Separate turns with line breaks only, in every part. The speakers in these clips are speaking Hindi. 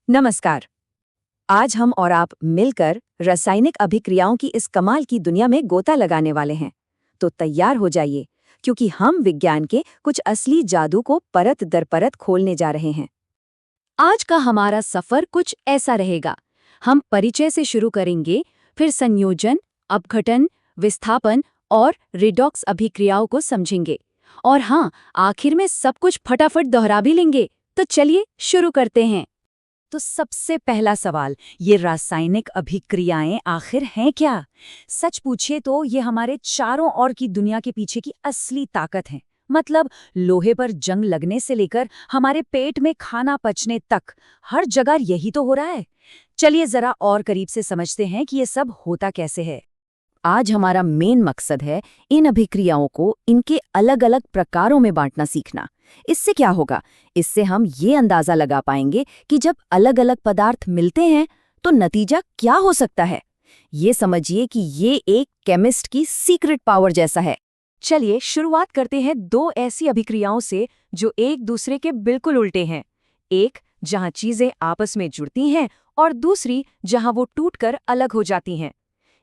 नमस्कार। आज हम और आप मिलकर रासायनिक अभिक्रियाओं की इस कमाल की दुनिया में गोता लगाने वाले हैं। तो तैयार हो जाइए, क्योंकि हम विज्ञान के कुछ असली जादू को परत दर परत खोलने जा रहे हैं। आज का हमारा सफर कुछ ऐसा रहेगा। हम परिचय से शुरू करेंगे, फिर संयोजन, अपघटन, विस्थापन और रिडॉक्स अभिक्रियाओं को समझेंगे। और हाँ, आखिर में सब कुछ फटाफट दोहरा भी लेंगे। तो चलिए शुरू करते हैं। तो सबसे पहला सवाल, ये रासायनिक अभिक्रियाएं आखिर हैं क्या? सच पूछे तो ये हमारे चारों ओर की दुनिया के पीछे की असली ताकत है। मतलब लोहे पर जंग लगने से लेकर हमारे पेट में खाना पचने तक हर जगह यही तो हो रहा है। चलिए जरा और करीब से समझते हैं कि ये सब होता कैसे है। आज हमारा मेन मकसद है इन अभिक्रियाओं को इनके अलग अलग प्रकारों में बांटना सीखना। इससे क्या होगा? इससे हम ये अंदाजा लगा पाएंगे कि जब अलग अलग पदार्थ मिलते हैं तो नतीजा क्या हो सकता है। ये समझिए कि ये एक केमिस्ट की सीक्रेट पावर जैसा है। चलिए शुरुआत करते हैं दो ऐसी अभिक्रियाओं से जो एक दूसरे के बिल्कुल उल्टे हैं। एक जहां चीजें आपस में जुड़ती हैं और दूसरी जहां वो टूटकर अलग हो जाती हैं।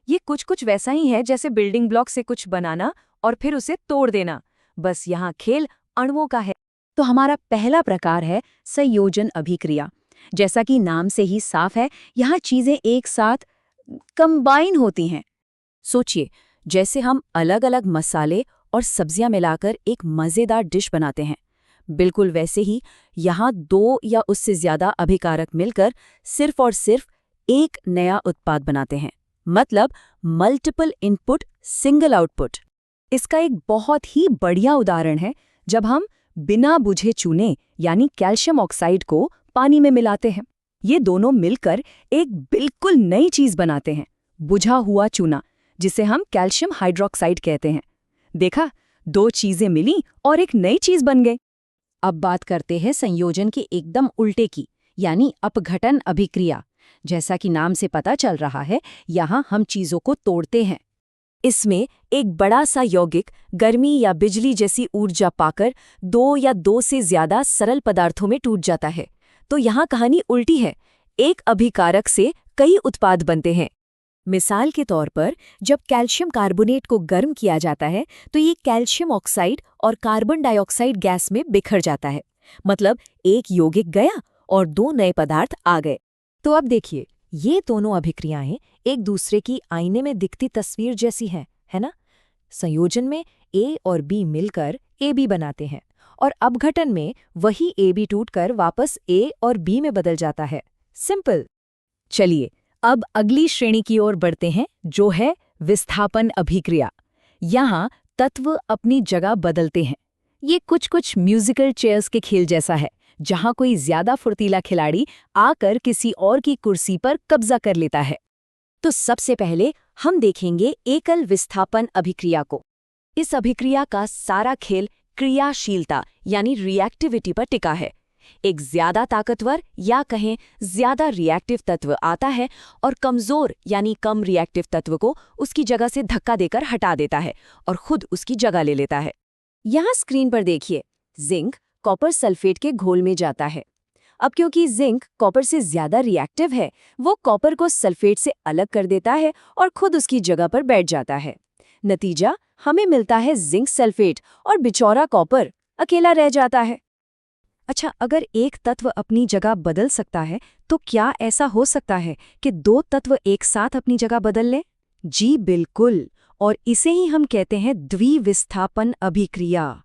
ये कुछ वैसा ही है जैसे बिल्डिंग ब्लॉक से कुछ बनाना और फिर उसे तोड़ देना। बस यहाँ खेल अणुओं का है। तो हमारा पहला प्रकार है संयोजन अभिक्रिया। जैसा कि नाम से ही साफ है, यहाँ चीजें एक साथ कंबाइन होती हैं। सोचिए, जैसे हम अलग अलग मसाले और सब्जियां मिलाकर एक मजेदार डिश बनाते हैं, बिल्कुल वैसे ही यहाँ दो या उससे ज्यादा अभिकारक मिलकर सिर्फ और सिर्फ एक नया उत्पाद बनाते हैं। मतलब मल्टीपल इनपुट सिंगल आउटपुट। इसका एक बहुत ही बढ़िया उदाहरण है जब हम बिना बुझे चूने यानी कैल्शियम ऑक्साइड को पानी में मिलाते हैं। ये दोनों मिलकर एक बिल्कुल नई चीज बनाते हैं, बुझा हुआ चूना, जिसे हम कैल्शियम हाइड्रोक्साइड कहते हैं। देखा, दो चीजें मिली और एक नई चीज बन गई। अब बात करते हैं संयोजन के एकदम उल्टे की, यानी अपघटन अभिक्रिया। जैसा कि नाम से पता चल रहा है, यहाँ हम चीजों को तोड़ते हैं। इसमें एक बड़ा सा यौगिक गर्मी या बिजली जैसी ऊर्जा पाकर दो या दो से ज्यादा सरल पदार्थों में टूट जाता है। तो यहाँ कहानी उल्टी है, एक अभिकारक से कई उत्पाद बनते हैं। मिसाल के तौर पर जब कैल्शियम कार्बोनेट को गर्म किया जाता है तो ये कैल्शियम ऑक्साइड और कार्बन डाइऑक्साइड गैस में बिखर जाता है। मतलब एक यौगिक गया और दो नए पदार्थ आ गए। तो अब देखिए, ये दोनों अभिक्रियाएं एक दूसरे की आईने में दिखती तस्वीर जैसी हैं, है ना? संयोजन में ए और बी मिलकर ए बी बनाते हैं और अपघटन में वही ए बी टूटकर वापस ए और बी में बदल जाता है। सिंपल। चलिए अब अगली श्रेणी की ओर बढ़ते हैं, जो है विस्थापन अभिक्रिया। यहाँ तत्व अपनी जगह बदलते हैं। ये कुछ म्यूजिकल चेयर्स के खेल जैसा है, जहां कोई ज्यादा फुर्तीला खिलाड़ी आकर किसी और की कुर्सी पर कब्जा कर लेता है। तो सबसे पहले हम देखेंगे एकल विस्थापन अभिक्रिया को। इस अभिक्रिया का सारा खेल क्रियाशीलता यानी रिएक्टिविटी पर टिका है। एक ज्यादा ताकतवर या कहें ज्यादा रिएक्टिव तत्व आता है और कमजोर यानी कम रिएक्टिव तत्व को उसकी जगह से धक्का देकर हटा देता है और खुद उसकी जगह ले लेता है। यहाँ स्क्रीन पर देखिए, जिंक कॉपर सल्फेट के घोल में जाता है। अब क्योंकि जिंक कॉपर से ज्यादा रिएक्टिव है, वो कॉपर को सल्फेट से अलग कर देता है और खुद उसकी जगह पर बैठ जाता है। नतीजा हमें मिलता है जिंक सल्फेट और बेचारा कॉपर अकेला रह जाता है। अच्छा, अगर एक तत्व अपनी जगह बदल सकता है, तो क्या ऐसा हो सकता है कि दो तत्व एक साथ अपनी जगह बदल लें? जी बिल्कुल, और इसे ही हम कहते हैं द्विविस्थापन अभिक्रिया।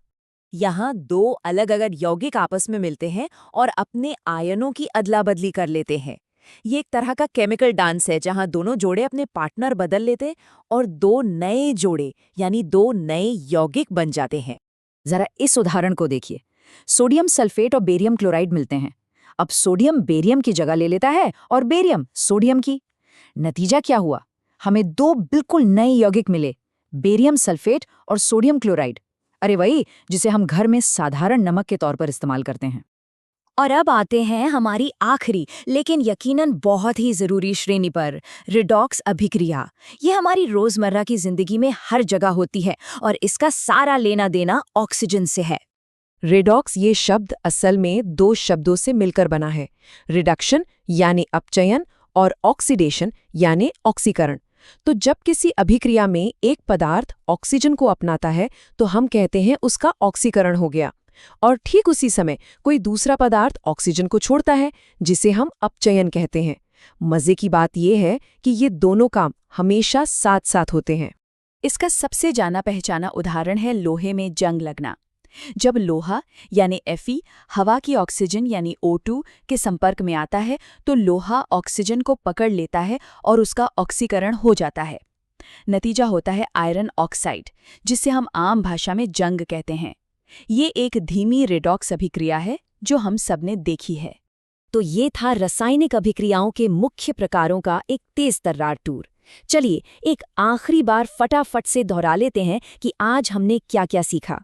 यहाँ दो अलग अलग यौगिक आपस में मिलते हैं और अपने आयनों की अदला बदली कर लेते हैं। ये एक तरह का केमिकल डांस है जहाँ दोनों जोड़े अपने पार्टनर बदल लेते और दो नए जोड़े यानी दो नए यौगिक बन जाते हैं। जरा इस उदाहरण को देखिए, सोडियम सल्फेट और बेरियम क्लोराइड मिलते हैं। अब सोडियम बेरियम की जगह ले लेता है और बेरियम सोडियम की। नतीजा क्या हुआ? हमें दो बिल्कुल नए यौगिक मिले, बेरियम सल्फेट और सोडियम क्लोराइड। अरे वही जिसे हम घर में साधारण नमक के तौर पर इस्तेमाल करते हैं। और अब आते हैं हमारी आखिरी लेकिन यकीनन बहुत ही जरूरी श्रेणी पर, रिडॉक्स अभिक्रिया। ये हमारी रोजमर्रा की जिंदगी में हर जगह होती है और इसका सारा लेना देना ऑक्सीजन से है।
रेडॉक्स ये शब्द असल में दो शब्दों से मिलकर बना है, रिडक्शन यानी अपचयन और ऑक्सीडेशन यानी ऑक्सीकरण। तो जब किसी अभिक्रिया में एक पदार्थ ऑक्सीजन को अपनाता है तो हम कहते हैं उसका ऑक्सीकरण हो गया, और ठीक उसी समय कोई दूसरा पदार्थ ऑक्सीजन को छोड़ता है जिसे हम अपचयन कहते हैं। मजे की बात यह है कि ये दोनों काम हमेशा साथ साथ होते हैं।
इसका सबसे जाना पहचाना उदाहरण है लोहे में जंग लगना। जब लोहा यानी Fe हवा की ऑक्सीजन यानी O2 के संपर्क में आता है तो लोहा ऑक्सीजन को पकड़ लेता है और उसका ऑक्सीकरण हो जाता है। नतीजा होता है आयरन ऑक्साइड, जिसे हम आम भाषा में जंग कहते हैं। ये एक धीमी रेडॉक्स अभिक्रिया है जो हम सबने देखी है।
तो ये था रासायनिक अभिक्रियाओं के मुख्य प्रकारों का एक तेज तर्रार टूर। चलिए एक आखिरी बार फटाफट से दोहरा लेते हैं कि आज हमने क्या क्या सीखा।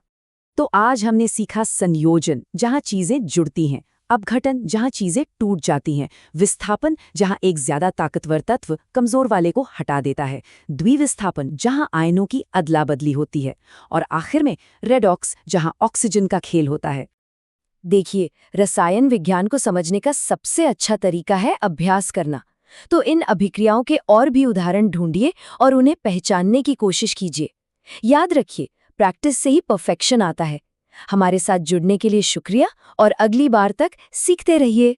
तो आज हमने सीखा संयोजन, जहां चीजें जुड़ती हैं, अपघटन, जहां चीजें टूट जाती हैं, विस्थापन, जहां एक ज्यादा ताकतवर तत्व कमजोर वाले को हटा देता है, द्विविस्थापन, जहां आयनों की अदला बदली होती है, और आखिर में रेडॉक्स, जहां ऑक्सीजन का खेल होता है। देखिए, रसायन विज्ञान को समझने का सबसे अच्छा तरीका है अभ्यास करना। तो इन अभिक्रियाओं के और भी उदाहरण ढूंढिए और उन्हें पहचानने की कोशिश कीजिए। याद रखिए, प्रैक्टिस से ही परफेक्शन आता है। हमारे साथ जुड़ने के लिए शुक्रिया और अगली बार तक सीखते रहिए।